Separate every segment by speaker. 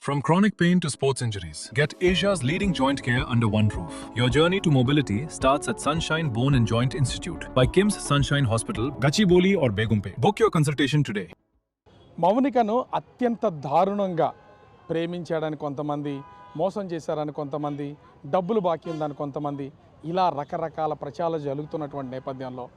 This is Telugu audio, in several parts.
Speaker 1: From chronic pain to sports injuries, get Asia's leading joint care under one roof. Your journey to mobility starts at Sunshine Bone and Joint Institute by Kim's Sunshine Hospital, Gachibowli or Begumpe. Book your consultation today.
Speaker 2: మౌనికను అత్యంత దారుణంగా ప్రేమించాడని కొంతమంది, మోసం చేశారని కొంతమంది, డబ్బులు బాకీ ఉందని కొంతమంది, ఇలా రకరకాల ప్రచారాలు జరుగుతున్నటువంటి నేపథ్యంలో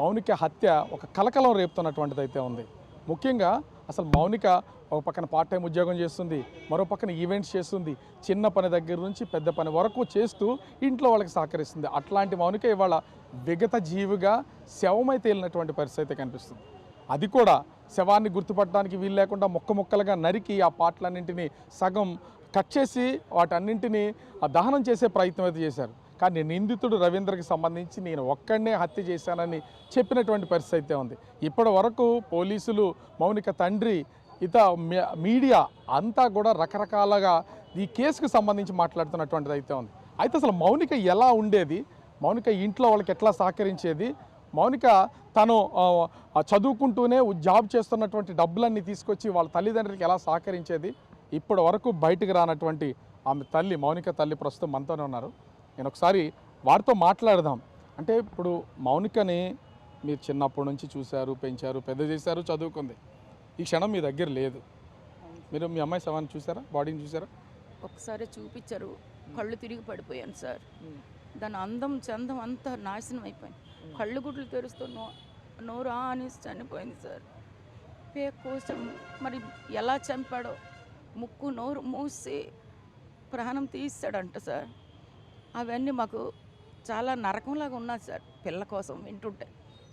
Speaker 2: మౌనిక హత్య ఒక కలకలం రేపుతున్నటువంటిది అయితే ఉంది. ముఖ్యంగా అసలు మౌనిక ఒక పక్కన పార్ట్ టైం ఉద్యోగం చేస్తుంది, మరో పక్కన ఈవెంట్స్ చేస్తుంది, చిన్న పని దగ్గర నుంచి పెద్ద పని వరకు చేస్తూ ఇంట్లో వాళ్ళకి సహకరిస్తుంది. అట్లాంటి మౌనిక ఇవాళ విగత జీవిగా శవమై తేలినటువంటి పరిస్థితి కనిపిస్తుంది. అది కూడా శవాన్ని గుర్తుపట్టడానికి వీలు లేకుండా ముక్కలుగా నరికి ఆ పాటలన్నింటినీ సగం కట్ చేసి వాటన్నింటినీ దహనం చేసే ప్రయత్నం అయితే చేశారు. కానీ నిందితుడు రవీంద్రకి సంబంధించి నేను ఒక్కడనే హత్య చేశానని చెప్పినటువంటి పరిస్థితి అయితే ఉంది. ఇప్పటి వరకు పోలీసులు, మౌనిక తండ్రి, మీడియా అంతా కూడా రకరకాలుగా ఈ కేసుకు సంబంధించి మాట్లాడుతున్నటువంటిది అయితే ఉంది. అయితే అసలు మౌనిక ఎలా ఉండేది, మౌనిక ఇంట్లో వాళ్ళకి ఎట్లా సహకరించేది, మౌనిక తను చదువుకుంటూనే జాబ్ చేస్తున్నటువంటి డబ్బులన్నీ తీసుకొచ్చి వాళ్ళ తల్లిదండ్రులకి ఎలా సహకరించేది, ఇప్పటి వరకు బయటకు రానటువంటి ఆమె తల్లి, మౌనిక తల్లి ప్రస్తుతం మనతోనే ఉన్నారు. నేను ఒకసారి వారితో మాట్లాడదాం. అంటే ఇప్పుడు మౌనికని మీరు చిన్నప్పటి నుంచి చూశారు, పెంచారు, పెద్ద చేశారు, చదువుకుంది. ఈ క్షణం మీ దగ్గర లేదు. మీరు మీ అమ్మాయి శవాన్ని చూసారా, బాడీని చూసారా?
Speaker 3: ఒకసారి చూపించారు, కళ్ళు తిరిగి పడిపోయాను సార్. దాని అందం చందం అంతా నాశనం అయిపోయింది. కళ్ళు గుడ్లు తెరుస్తూ నోరు అనేసి చనిపోయింది సార్. పేక్ కోసం మరి ఎలా చంపాడో, ముక్కు నోరు మూసి ప్రాణం తీస్తాడంట సార్. అవన్నీ మాకు చాలా నరకంలాగా ఉన్నది సార్. పిల్ల కోసం వింటుంటే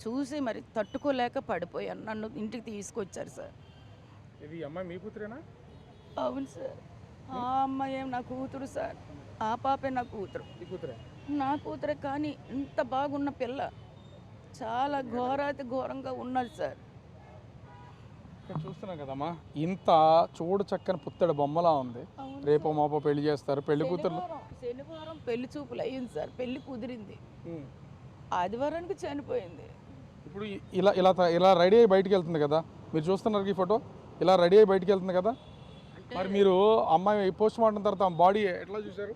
Speaker 3: చూసి మరి తట్టుకోలేక పడిపోయాను. నన్ను ఇంటికి తీసుకొచ్చారు సార్.
Speaker 2: ఇది అమ్మాయి మీ కూతురేనా?
Speaker 3: అవును సార్. ఆ అమ్మాయి ఏం నా కూతురు సార్. ఆ పాపే నా కూతురు. నా కూతురే, కానీ ఇంత బాగున్న పిల్ల చాలా ఘోరాతి ఘోరంగా ఉన్నది సార్.
Speaker 2: చూస్తున్నాం కదమ్మా, ఇంత చూడు చక్కని పుత్తడి బొమ్మలా ఉంది. రేపో మాపో పెళ్లి చేస్తారు, పెళ్లి కూతురు.
Speaker 3: శనివారం పెళ్లి చూపులు అయ్యింది సార్. పెళ్లి కుదిరింది, ఆదివారానికి చనిపోయింది.
Speaker 2: ఇప్పుడు ఇలా ఇలా ఇలా రెడీ అయ్యి బయటికి వెళ్తుంది కదా, మీరు చూస్తున్నారు ఈ ఫోటో, ఇలా రెడీ అయ్యి బయటికి వెళ్తుంది కదా. మరి మీరు అమ్మాయి పోస్ట్ మార్టం తర్వాత బాడీ ఎట్లా చూశారు?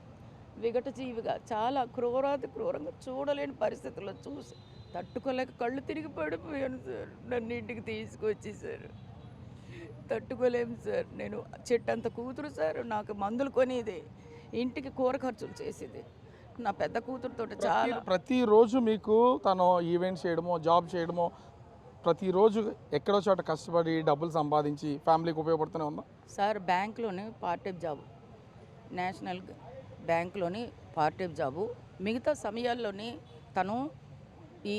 Speaker 3: విగట జీవిగా, చాలా క్రూరాతి క్రూరంగా, చూడలేని పరిస్థితుల్లో చూసి తట్టుకోలేక కళ్ళు తిరిగి పడిపోయాను సార్. నన్ను ఇంటికి తీసుకొచ్చేసారు. తట్టుకోలేము సార్. నేను చెట్టంత కూతురు సార్. నాకు మందులు కొనేది, ఇంటికి కూర ఖర్చులు చేసేది నా పెద్ద కూతురుతో. చాలా
Speaker 2: ప్రతిరోజు మీకు తను ఈవెంట్స్ చేయడమో, జాబ్ చేయడమో, ప్రతిరోజు ఎక్కడో చోట కష్టపడి డబ్బులు సంపాదించి ఫ్యామిలీకి ఉపయోగపడుతూనే ఉందా
Speaker 3: సార్? బ్యాంక్లోనే పార్ట్ టైం జాబు, నేషనల్ బ్యాంక్లోని పార్ట్ టైం జాబు. మిగతా సమయాల్లోని తను ఈ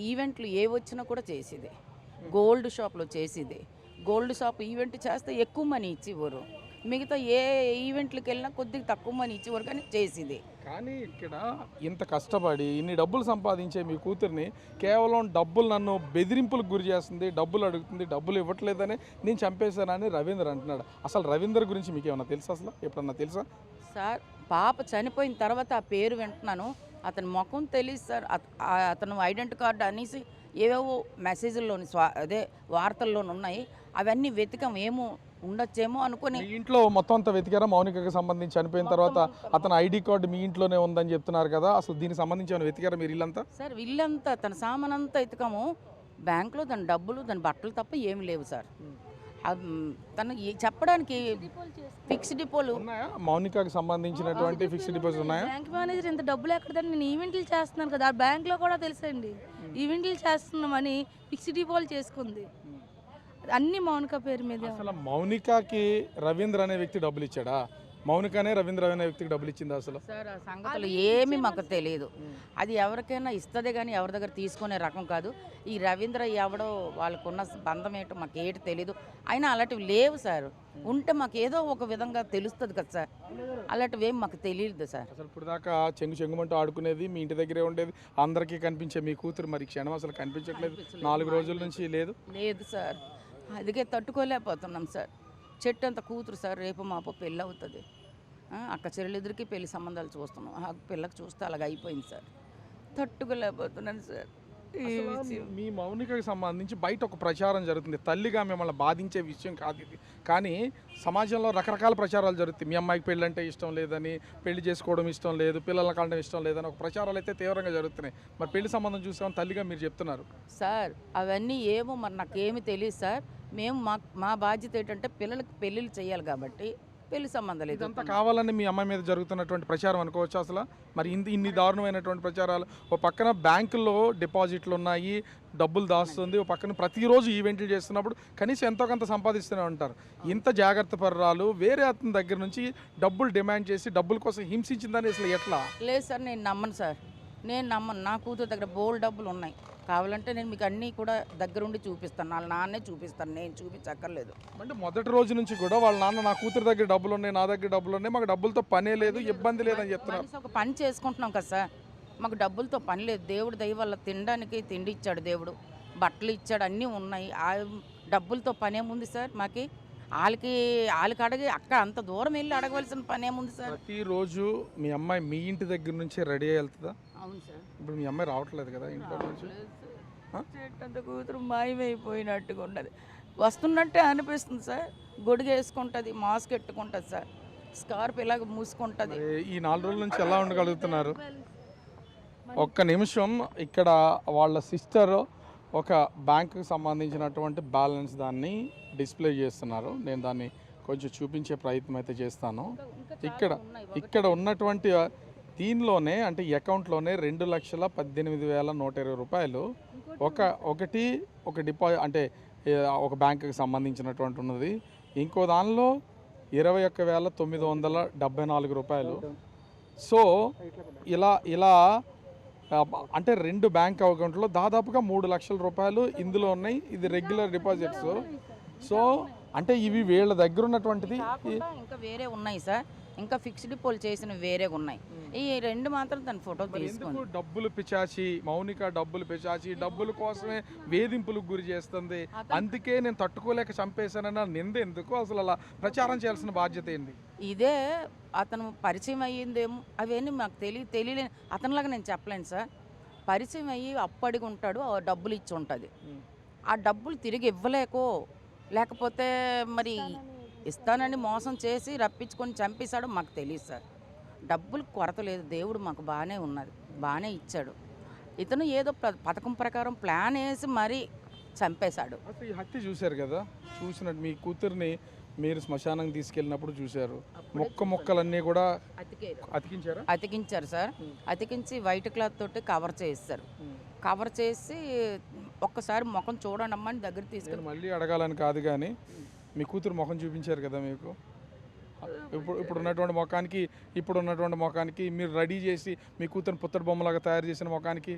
Speaker 3: ఈవెంట్లు ఏ వచ్చినా కూడా చేసేది. గోల్డ్ షాప్లో చేసేది. గోల్డ్ షాప్ ఈవెంట్ చేస్తే ఎక్కువ మనీ ఇచ్చేవారు, మిగతా ఏ ఈవెంట్లకు వెళ్ళినా కొద్దిగా తక్కువ మనీ ఇచ్చేవారు, కానీ చేసేది.
Speaker 2: కానీ ఇక్కడ ఇంత కష్టపడి ఇన్ని డబ్బులు సంపాదించే మీ కూతుర్ని కేవలం డబ్బులు, నన్ను బెదిరింపులకు గురి చేస్తుంది, డబ్బులు అడుగుతుంది, డబ్బులు ఇవ్వట్లేదని నేను చంపేశానని రవీంద్ర అంటున్నాడు. అసలు రవీంద్ర గురించి మీకు ఏమన్నా తెలుసా? అసలు ఎప్పుడన్నా తెలుసా
Speaker 3: సార్? పాప చనిపోయిన తర్వాత ఆ పేరు వింటున్నాను. అతని ముఖం తెలియదు సార్. అతను ఐడెంటిటీ కార్డు అనేసి ఏవేవో మెసేజ్ల్లోని అదే వార్తల్లోని ఉన్నాయి. అవన్నీ వెతికాం, ఏమో ఉండొచ్చేమో అనుకుని.
Speaker 2: ఇంట్లో మొత్తం అంతా వెతికారా? మౌనికకి సంబంధించి చనిపోయిన తర్వాత అతను ఐడి కార్డు మీ ఇంట్లోనే ఉందని చెప్తున్నారు కదా, అసలు దీనికి సంబంధించి ఏమైనా వెతికారా మీరు? ఇల్లంతా
Speaker 3: సార్, ఇల్లంతా తన సామానంతా వెతికాము. బ్యాంకులో దాని డబ్బులు, దాని బట్టలు తప్ప ఏమి లేవు సార్. తను చెప్పడానికి ఫిక్స్డ్ డిపోలు
Speaker 2: ఉన్నాయా? మౌనికకి సంబంధించినటువంటి ఫిక్స్డ్ డిపాజిట్ ఉన్నాయా?
Speaker 4: బ్యాంక్ మేనేజర్ ఇంత డబ్బులు ఎక్కడదని నేను ఈవెంట్లు చేస్తున్నాను కదా, ఆ బ్యాంక్లో కూడా తెలుసండి. ఈవెంట్లు చేస్తున్నామని ఫిక్స్డ్ డిపాజిట్ చేసుకుంది. అన్ని మౌనిక పేరు మీద.
Speaker 2: అసలు మౌనికకి రవీంద్ర అనే వ్యక్తి డబ్బులు ఇచ్చాడా? మౌనికనే రవీంద్ర అనే వ్యక్తికి డబ్బులు ఇచ్చిందా అసలు?
Speaker 3: సార్, ఆ సంగతులు ఏమీ మాకు తెలియదు. అది ఎవరికైనా ఇస్తుంది కానీ ఎవరి దగ్గర తీసుకునే రకం కాదు. ఈ రవీంద్ర ఎవడో, వాళ్ళకున్న బంధం ఏంటో మాకు ఏంటి తెలీదు. అయినా అలాంటివి లేవు సార్. ఉంటే మాకు ఏదో ఒక విధంగా తెలుస్తుంది కదా సార్. అలాంటివి ఏం మాకు తెలియదు సార్.
Speaker 2: అసలు ఇప్పుడు దాకా చెంగుమంటూ ఆడుకునేది మీ ఇంటి దగ్గరే ఉండేది, అందరికీ కనిపించే మీ కూతురు మరి క్షణం అసలు కనిపించట్లేదు. 4 రోజుల నుంచి లేదు.
Speaker 3: లేదు సార్, అందుకే తట్టుకోలేకపోతున్నాం సార్. చెట్టు అంత కూతురు సార్. రేపు మాపు పెళ్ళి అవుతుంది. అక్క చెల్లెలిద్దరికి పెళ్లి సంబంధాలు చూస్తున్నాం. ఆ పిల్లకి చూస్తే అలాగ అయిపోయింది సార్. తట్టుకోలేకపోతున్నాను సార్.
Speaker 2: అసలు మీ మౌనికకి సంబంధించి బయట ఒక ప్రచారం జరుగుతుంది, తల్లిగా మిమ్మల్ని బాధించే విషయం కాదు ఇది, కానీ సమాజంలో రకరకాల ప్రచారాలు జరుగుతాయి. మీ అమ్మాయికి పెళ్ళి అంటే ఇష్టం లేదని, పెళ్లి చేసుకోవడం ఇష్టం లేదు, పిల్లల కలడం ఇష్టం లేదని ఒక ప్రచారాలు అయితే తీవ్రంగా జరుగుతున్నాయి. మరి పెళ్లి సంబంధం చూసామని తల్లిగా మీరు చెప్తున్నారు.
Speaker 3: సార్ అవన్నీ ఏమో మరి నాకేమి తెలియదు సార్. మేము మా బాధ్యత ఏంటంటే పిల్లలకి పెళ్ళిళ్ళు చేయాలి కాబట్టి పెళ్లి సంబంధాలు
Speaker 2: ఇదంతా కావాలని మీ అమ్మాయి మీద జరుగుతున్నటువంటి ప్రచారం అనుకోవచ్చు అసలు. మరి ఇన్ని దారుణమైనటువంటి ప్రచారాలు, ఓ పక్కన బ్యాంకుల్లో డిపాజిట్లు ఉన్నాయి, డబ్బులు దాస్తుంది, ఓ పక్కన ప్రతిరోజు ఈవెంట్లు చేస్తున్నప్పుడు కనీసం ఎంతో కొంత సంపాదిస్తూనే ఉంటారు. ఇంత జాగ్రత్త పర్రాలు వేరే అతని దగ్గర నుంచి డబ్బులు డిమాండ్ చేసి డబ్బుల కోసం హింసించిందని అసలు ఎట్లా?
Speaker 3: లేదు సార్, నేను నమ్మను సార్, నేను నమ్మను. నా కూతురు దగ్గర బోల్ డబ్బులు ఉన్నాయి, కావాలంటే నేను మీకు అన్నీ కూడా దగ్గరుండి చూపిస్తాను, వాళ్ళ నాన్నే చూపిస్తాను, నేను చూపించక్కర్లేదు.
Speaker 2: అంటే మొదటి రోజు నుంచి కూడా వాళ్ళ నాన్న నా కూతురు దగ్గర డబ్బులు ఉన్నాయి, నా దగ్గర డబ్బులు ఉన్నాయి, మాకు డబ్బులతో పనే లేదు, ఇబ్బంది లేదని చెప్తున్నారు.
Speaker 3: ఒక పని చేసుకుంటున్నాం కదా సార్, మాకు డబ్బులతో పని లేదు. దేవుడు దయ వల్ల తినడానికి తిండి ఇచ్చాడు దేవుడు, బట్టలు ఇచ్చాడు, అన్నీ ఉన్నాయి. ఆ డబ్బులతో పనేముంది సార్ మాకి? వాళ్ళకి అడిగి అక్కడ అంత దూరం వెళ్ళి అడగవలసిన పనేముంది సార్?
Speaker 2: ప్రతిరోజు మీ అమ్మాయి మీ ఇంటి దగ్గర నుంచి రెడీ అయ్యి వెళ్తుందా?
Speaker 3: అవును సార్.
Speaker 2: ఇప్పుడు మీ అమ్మాయి రావట్లేదు కదా ఇంట్లో నుంచి?
Speaker 3: చెట్టంత కూతురు మాయమైపోయినట్టుగా ఉన్నది, వస్తున్నట్టే అనిపిస్తుంది సార్. గొడుగు వేసుకుంటుంది, మాస్క్ పెట్టుకుంటుంది సార్, స్కార్ప్ ఇలాగ మూసుకుంటుంది.
Speaker 2: ఈ 4 రోజుల నుంచి ఎలా ఉండగలుగుతున్నారు? ఒక్క నిమిషం, ఇక్కడ వాళ్ళ సిస్టర్ ఒక బ్యాంకుకి సంబంధించినటువంటి బ్యాలెన్స్ దాన్ని డిస్ప్లే చేస్తున్నారు. నేను దాన్ని కొంచెం చూపించే ప్రయత్నం అయితే చేస్తాను. ఇక్కడ ఉన్నటువంటి దీనిలోనే అంటే ఈ అకౌంట్లోనే 2,18,120 రూపాయలు ఒక డిపాజిట్ అంటే ఒక బ్యాంకుకి సంబంధించినటువంటి ఉన్నది. ఇంకో దానిలో 21,974 రూపాయలు. సో ఇలా అంటే 2 బ్యాంక్ అకౌంట్లో దాదాపుగా 3 లక్షల రూపాయలు ఇందులో ఉన్నాయి. ఇది రెగ్యులర్ డిపాజిట్స్. సో అంటే ఇవి వీళ్ళ దగ్గర ఉన్నటువంటిది.
Speaker 3: ఇంకా వేరే ఉన్నాయి సార్, ఇంకా ఫిక్స్డ్ డిపాజిట్ చేసిన వేరే ఉన్నాయి. ఈ 2 మాత్రం తన ఫోటో తీసుకుంది.
Speaker 2: డబ్బులు పిచాచి, మౌనిక డబ్బులు పిచాచి, డబ్బుల కోసమే వేధింపులకు గురి చేస్తుంది, అందుకే నేను తట్టుకోలేక చంపేశానన్న నింద ఎందుకు? అసలు అలా ప్రచారం చేయాల్సిన బాధ్యత ఏంటి?
Speaker 3: ఇదే అతను పరిచయం అయ్యిందేమో, అవన్నీ మాకు తెలియలేని అతనిలాగా నేను చెప్పలేను సార్. పరిచయం అయ్యి అప్పడిగి ఉంటాడు, ఆ డబ్బులు ఇచ్చి ఉంటుంది. ఆ డబ్బులు తిరిగి ఇవ్వలేకో, లేకపోతే మరి ఇస్తానని మోసం చేసి రప్పించుకొని చంపేశాడు, మాకు తెలియదు సార్. డబ్బులు కొరత లేదు, దేవుడు మాకు బాగానే ఉన్నది, బాగానే ఇచ్చాడు. ఇతను ఏదో పథకం ప్రకారం ప్లాన్ వేసి మరీ చంపేశాడు.
Speaker 2: అసలు ఈ హత్య చూశారు కదా, చూసినట్టు మీ కూతుర్ని మీరు శ్మశానానికి తీసుకెళ్ళినప్పుడు చూశారు, మొక్కలన్నీ కూడా
Speaker 3: అతికించారు సార్. అతికించి వైట్ క్లాత్ తోటి కవర్ చేస్తారు. కవర్ చేసి ఒక్కసారి ముఖం చూడండి అమ్మని దగ్గర తీసుకెళ్ళి,
Speaker 2: మళ్ళీ అడగాలని కాదు కానీ మీ కూతురు ముఖం చూపించారు కదా మీకు. ఇప్పుడున్నటువంటి ముఖానికి మీరు రెడీ చేసి మీ కూతురు పుత్తడి బొమ్మలాగా తయారు చేసిన ముఖానికి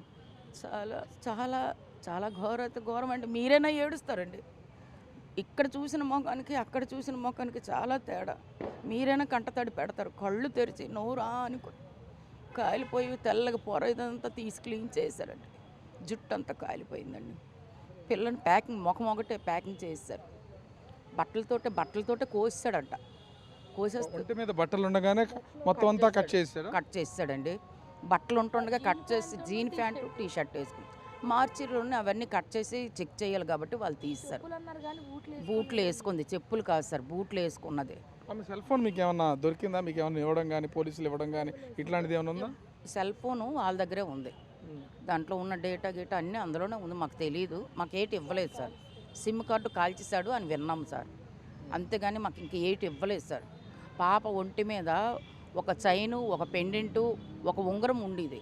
Speaker 3: చాలా చాలా చాలా ఘోరం అంటే మీరైనా ఏడుస్తారండి. ఇక్కడ చూసిన ముఖానికి అక్కడ చూసిన ముఖానికి చాలా తేడా. మీరైనా కంటతడి పెడతారు, కళ్ళు తెరిచి నోరా అని కాలిపోయి తెల్లగా పొర ఇదంతా తీసి క్లీన్ చేశారండి. జుట్టు అంతా కాలిపోయిందండి. పిల్లని ముఖం ఒకటే ప్యాకింగ్ చేశారు. బట్టలతోటే కోసాడంట.
Speaker 2: ఒంటి మీద బట్టలు ఉండగానే మొత్తం అంతా కట్
Speaker 3: చేసాడండి. బట్టలు ఉంటుండగా కట్ చేసి జీన్ ప్యాంటు టీ షర్ట్ వేసుకుని మార్చిలోనే అవన్నీ కట్ చేసి చెక్ చేయాలి కాబట్టి వాళ్ళు తీస్తారు. బూట్లు వేసుకుంది, చెప్పులు కాదు సార్, బూట్లు వేసుకున్నది.
Speaker 2: సెల్ ఫోన్ మీకు ఏమన్నా దొరికిందా? మీకు ఏమన్నా ఇవ్వడం కానీ, పోలీసులు ఇవ్వడం కానీ ఇట్లాంటిది ఏమైనా ఉందా?
Speaker 3: సెల్ ఫోను వాళ్ళ దగ్గరే ఉంది, దాంట్లో ఉన్న డేటా అన్నీ అందులోనే ఉంది. మాకు తెలియదు, మాకు ఏటి ఇవ్వలేదు సార్. సిమ్ కార్డు కాల్చేశాడు అని విన్నాం సార్, అంతేగాని మాకు ఇంక ఏటి ఇవ్వలేదు సార్. పాప ఒంటి మీద ఒక చైను, ఒక పెండెంటు, ఒక ఉంగరం ఉండేది.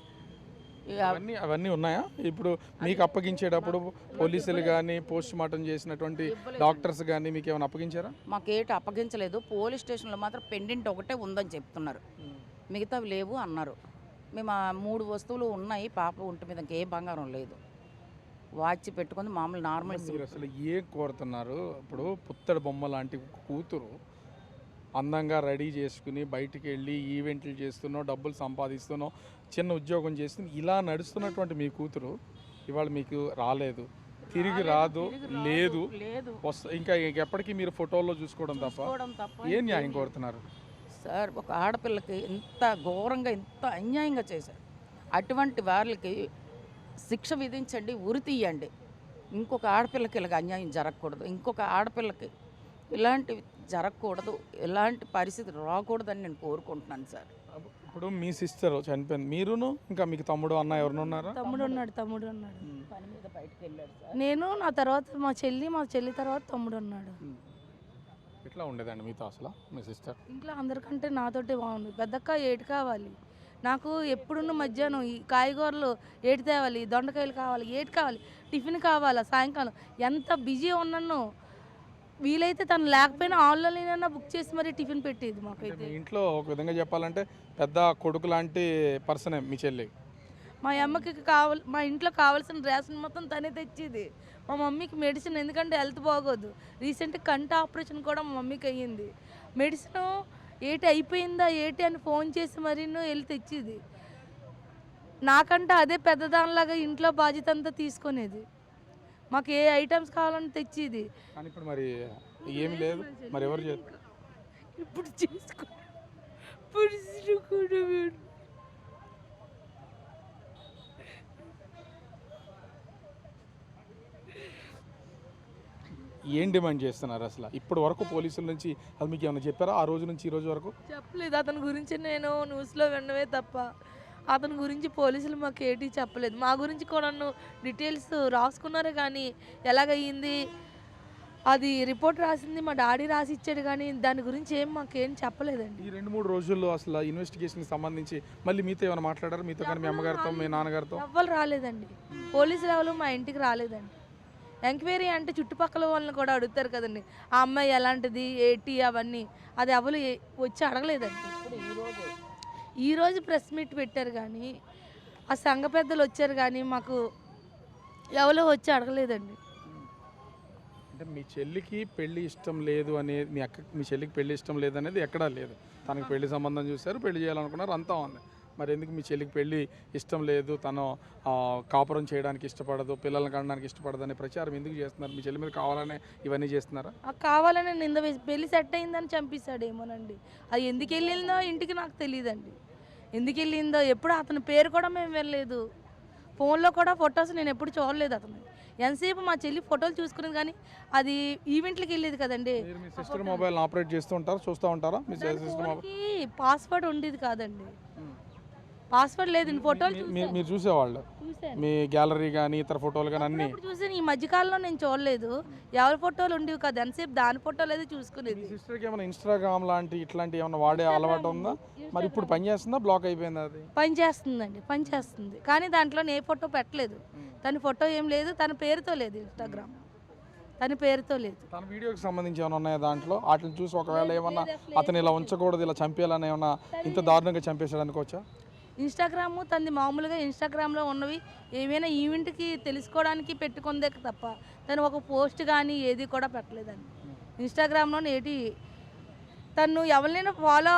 Speaker 2: అవన్నీ ఉన్నాయా? ఇప్పుడు మీకు అప్పగించేటప్పుడు పోలీసులు కానీ, పోస్ట్ మార్టం చేసినటువంటి డాక్టర్స్ కానీ మీకు ఏమైనా అప్పగించారా?
Speaker 3: మాకేటి అప్పగించలేదు. పోలీస్ స్టేషన్లో మాత్రం పెండెంట్ ఒకటే ఉందని చెప్తున్నారు, మిగతావి లేవు అన్నారు. మేము ఆ 3 వస్తువులు ఉన్నాయి పాప ఒంటి మీద, ఇంకే బంగారం లేదు. వాచ్ పెట్టుకుంది, మామూలు నార్మల్.
Speaker 2: మీరు అసలు ఏం కోరుతున్నారు? ఇప్పుడు పుత్తడి బొమ్మ లాంటి కూతురు అందంగా రెడీ చేసుకుని బయటికి వెళ్ళి ఈవెంట్లు చేస్తున్నావు, డబ్బులు సంపాదిస్తున్నావు, చిన్న ఉద్యోగం చేస్తుంది, ఇలా నడుస్తున్నటువంటి మీ కూతురు ఇవాళ మీకు రాలేదు, తిరిగి రాదు, లేదు, ఇంకా ఎప్పటికీ మీరు ఫోటోల్లో చూసుకోవడం తప్ప ఏం న్యాయం కోరుతున్నారు
Speaker 3: సార్? ఒక ఆడపిల్లకి ఇంత ఘోరంగా ఇంత అన్యాయంగా చేశారు. అటువంటి వాళ్ళకి శిక్ష విధించండి, ఉరి తీయండి. ఇంకొక ఆడపిల్లకి ఇలాగ అన్యాయం జరగకూడదు, ఇంకొక ఆడపిల్లకి ఇలాంటివి జరగకూడదు, ఇలాంటి పరిస్థితి రాకూడదని నేను కోరుకుంటున్నాను సార్.
Speaker 2: ఇప్పుడు మీ సిస్టర్ చనిపోయింది, మీరును ఇంకా మీకు తమ్ముడు అన్న ఎవరైనా ఉన్నారా?
Speaker 4: తమ్ముడు ఉన్నాడు
Speaker 3: పని మీద బయటకు వెళ్ళాడు సార్.
Speaker 4: నేను, నా తర్వాత మా చెల్లి తర్వాత తమ్ముడు ఉన్నాడు.
Speaker 2: ఎట్లా ఉండేదండి మీతో అసలు మీ సిస్టర్?
Speaker 4: ఇంట్లో అందరికంటే నాతోటే బాగుంది. పెద్దక్క ఏటి కావాలి నాకు, ఎప్పుడున్న మధ్యాహ్నం ఈ కాయగూరలు ఏటి తేవాలి, దొండకాయలు కావాలి, ఏటి కావాలి, టిఫిన్ కావాలా, సాయంకాలం ఎంత బిజీ ఉన్నాను వీలైతే తను లేకపోయినా ఆన్లైన్ బుక్ చేసి మరీ టిఫిన్ పెట్టేది మాకైతే.
Speaker 2: మీ ఇంట్లో ఒక విధంగా చెప్పాలంటే పెద్ద కొడుకు లాంటి పర్సనే మీ చెల్లి.
Speaker 4: మా అమ్మకి మా ఇంట్లో కావాల్సిన రేషన్ మొత్తం తనే తెచ్చేది. మా మమ్మీకి మెడిసిన్, ఎందుకంటే హెల్త్ బాగోదు, రీసెంట్గా కంటి ఆపరేషన్ కూడా మా మమ్మీకి అయ్యింది. మెడిసిన్ ఏటి అయిపోయిందా ఏటి అని ఫోన్ చేసి మరీ వెళ్ళి తెచ్చేది. నాకంటే అదే పెద్దదానిలాగా ఇంట్లో బాధ్యత అంతా తీసుకునేది. మాకు ఏ ఐటమ్స్ కావాలని తెచ్చేది.
Speaker 2: కానీ ఇప్పుడు మరి ఏమి లేదు, మరి ఎవరు చేస్తారు?
Speaker 4: ఇప్పుడు చేసుకో పరిస్థితి కూడా వేరు.
Speaker 2: ఏం డిమాండ్ చేస్తున్నారు అసలు ఇప్పటి వరకు పోలీసుల నుంచి? అది మీకు ఏమైనా చెప్పారా ఆ రోజు నుంచి ఈ రోజు వరకు?
Speaker 4: చెప్పలేదు. అతని గురించి నేను న్యూస్లో వినడమే తప్ప అతని గురించి పోలీసులు మాకు ఏటీ చెప్పలేదు. మా గురించి కూడా నన్ను డీటెయిల్స్ రాసుకున్నారు, కానీ ఎలాగయ్యింది అది రిపోర్ట్ రాసింది మా డాడీ రాసి ఇచ్చాడు, కానీ దాని గురించి మాకేం చెప్పలేదండి.
Speaker 2: ఈ 2-3 రోజుల్లో అసలు ఇన్వెస్టిగేషన్కి సంబంధించి మళ్ళీ మీతో ఏమైనా మాట్లాడారు? మీతో కానీ మీ అమ్మగారితో మీ నాన్నగారితో?
Speaker 4: ఎవ్వరు రాలేదండి. పోలీసులు ఎవరు మా ఇంటికి రాలేదండి. ఎంక్వైరీ అంటే చుట్టుపక్కల వాళ్ళని కూడా అడుగుతారు కదండి, ఆ అమ్మాయి ఎలాంటిది ఏటి అవన్నీ, అది ఎవరు వచ్చి అడగలేదండి. ఈరోజు ప్రెస్ మీట్ పెట్టారు, కానీ ఆ సంఘ పెద్దలు వచ్చారు, కానీ మాకు ఎవరో వచ్చి అడగలేదండి.
Speaker 2: అంటే మీ చెల్లికి పెళ్లి ఇష్టం లేదు అనేది, మీ చెల్లికి పెళ్లి ఇష్టం లేదనేది ఎక్కడా లేదు. తనకు పెళ్లి సంబంధం చూశారు, పెళ్లి చేయాలనుకున్నారు, అంతా ఉంది. మరి ఎందుకు మీ చెల్లికి పెళ్లి ఇష్టం లేదు, తను కాపురం చేయడానికి ఇష్టపడదు, పిల్లల్ని కనడానికి ఇష్టపడదు అనే ప్రచారం ఎందుకు చేస్తున్నారు? మీ చెల్లి మీద కావాలనే ఇవన్నీ చేస్తున్నారా?
Speaker 4: కావాలని నింద వేసి పెళ్లి సెట్ అయిందని చంపేశాడేమోనండి. అది ఎందుకు వెళ్ళిందో ఇంటికి నాకు తెలియదండి. ఎందుకు వెళ్ళిందో ఎప్పుడు అతని పేరు కూడా మేము వెళ్ళలేదు. ఫోన్లో కూడా ఫొటోస్ నేను ఎప్పుడు చూడలేదు అతను. ఎంతసేపు మా చెల్లి ఫోటోలు చూసుకునేది, కానీ అది ఈవెంట్లకి వెళ్ళేది కదండి.
Speaker 2: మీ సిస్టర్ మొబైల్ ఆపరేట్ చేస్తూ ఉంటారు, చూస్తూ ఉంటారా? మీ సిస్టర్ మొబైల్
Speaker 4: పాస్వర్డ్ ఉండేది కాదండి, పాస్వర్డ్ లేదు. ఫోటోలు
Speaker 2: మీరు చూసేవాళ్ళు, మీ గ్యాలరీ కానీ ఇతర ఫోటోలు కానీ అన్ని
Speaker 4: చూసాను. ఈ మధ్యకాలంలో నేను చూడలేదు, ఎవరి ఫోటోలు ఉండేవి కాదు, ఎంతసేపు దాని ఫోటోలు అయితే చూసుకునేది.
Speaker 2: సిస్టర్కి ఏమైనా ఇన్స్టాగ్రామ్ లాంటి ఇట్లాంటి ఏమైనా వాడే అలవాటు ఉందా? మరి ఇప్పుడు పని చేస్తుందా, బ్లాక్ అయిపోయింది? అది
Speaker 4: పని చేస్తుందండి, పని చేస్తుంది, కానీ దాంట్లో ఏ ఫోటో పెట్టలేదు. తన ఫోటో ఏం లేదు, తన పేరుతో లేదు ఇన్స్టాగ్రామ్, తన పేరుతో లేదు.
Speaker 2: తన వీడియోకి సంబంధించి ఏమైనా ఉన్నాయా దాంట్లో? వాటిని చూసి ఒకవేళ ఏమన్నా అతను ఇలా ఉంచకూడదు, ఇలా చంపేయాలని ఏమన్నా ఇంత దారుణంగా చంపేశాడు అనుకోవచ్చా?
Speaker 4: ఇన్స్టాగ్రాము తనది మామూలుగా ఇన్స్టాగ్రామ్లో ఉన్నవి ఏమైనా ఈవెంట్కి తెలుసుకోవడానికి పెట్టుకుందే తప్ప తను ఒక పోస్ట్ కానీ ఏది కూడా పెట్టలేదండి. ఇన్స్టాగ్రామ్లో ఏటి తను ఎవరినైనా ఫాలో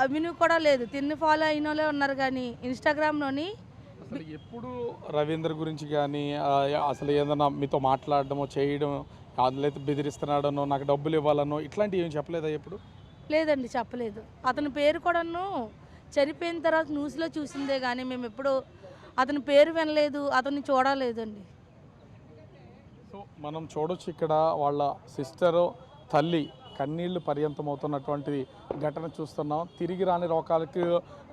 Speaker 4: అవిని కూడా లేదు, తిన్ని ఫాలో అయిన వాళ్ళే ఉన్నారు, కానీ ఇన్స్టాగ్రామ్లోని
Speaker 2: అసలు ఎప్పుడు రవీంద్ర గురించి కానీ అసలు ఏదైనా మీతో మాట్లాడడమో చేయడం, అదైతే బెదిరిస్తున్నాడనో, నాకు డబ్బులు ఇవ్వాలనో ఇట్లాంటివి ఏం చెప్పలేదా ఎప్పుడు?
Speaker 4: లేదండి, చెప్పలేదు. అతని పేరు కూడాను చనిపోయిన తర్వాత న్యూస్లో చూసిందే, కానీ మేము ఎప్పుడు అతని పేరు వినలేదు, అతన్ని చూడలేదండి.
Speaker 2: సో మనం చూడొచ్చు ఇక్కడ వాళ్ళ సిస్టరు తల్లి కన్నీళ్లు పర్యంతమవుతున్నటువంటి ఘటన చూస్తున్నాం. తిరిగి రాని రోగాలకు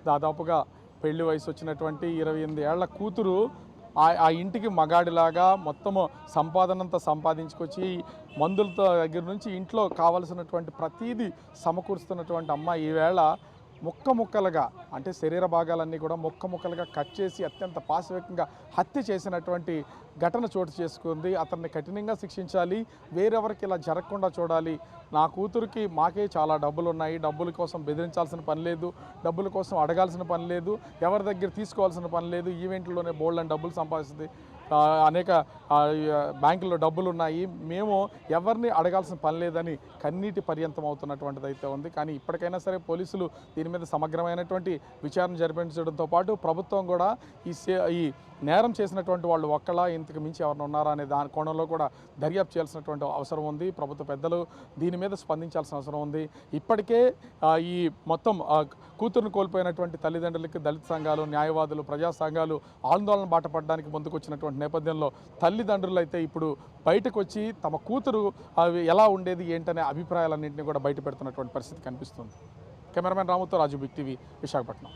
Speaker 2: దాదాపుగా పెళ్లి వయసు వచ్చినటువంటి 28 ఏళ్ల కూతురు ఆ ఇంటికి మగాడిలాగా మొత్తము సంపాదనంతా సంపాదించుకొచ్చి మందులతో దగ్గర నుంచి ఇంట్లో కావలసినటువంటి ప్రతీది సమకూరుస్తున్నటువంటి అమ్మాయి ఈవేళ ముక్కలుగా, అంటే శరీర భాగాలన్నీ కూడా ముక్కలుగా కట్ చేసి అత్యంత పాశవికంగా హత్య చేసినటువంటి ఘటన చోటు చేసుకుంది. అతన్ని కఠినంగా శిక్షించాలి, వేరెవరికి ఇలా జరగకుండా చూడాలి. నా కూతురికి మాకే చాలా డబ్బులు ఉన్నాయి, డబ్బుల కోసం బెదిరించాల్సిన పని లేదు, డబ్బుల కోసం అడగాల్సిన పని లేదు, ఎవరి దగ్గర తీసుకోవాల్సిన పని లేదు, ఈవెంట్లోనే బోల్డ్ అని డబ్బులు సంపాదిస్తుంది, అనేక బ్యాంకుల్లో డబ్బులు ఉన్నాయి, మేము ఎవరిని అడగాల్సిన పని లేదని కన్నీటి పర్యంతం అవుతున్నటువంటిది అయితే ఉంది. కానీ ఇప్పటికైనా సరే పోలీసులు దీని మీద సమగ్రమైనటువంటి విచారణ జరిపించడంతో పాటు ప్రభుత్వం కూడా ఈ నేరం చేసినటువంటి వాళ్ళు ఒక్కలా ఇంతకు మించి ఎవరిని ఉన్నారా అనే దాని కోణంలో కూడా దర్యాప్తు చేయాల్సినటువంటి అవసరం ఉంది. ప్రభుత్వ పెద్దలు దీని మీద స్పందించాల్సిన అవసరం ఉంది. ఇప్పటికే ఈ మొత్తం కూతురును కోల్పోయినటువంటి తల్లిదండ్రులకి దళిత సంఘాలు, న్యాయవాదులు, ప్రజా సంఘాలు ఆందోళన బాట పడడానికి ముందుకొచ్చినటువంటి నేపథ్యంలో తల్లిదండ్రులు అయితే ఇప్పుడు బయటకు వచ్చి తమ కూతురు అవి ఎలా ఉండేది ఏంటనే అభిప్రాయాలన్నింటినీ కూడా బయట పెడుతున్నటువంటి పరిస్థితి కనిపిస్తుంది. కెమెరామెన్ రాముతో రాజు, బిగ్ టీవీ, విశాఖపట్నం.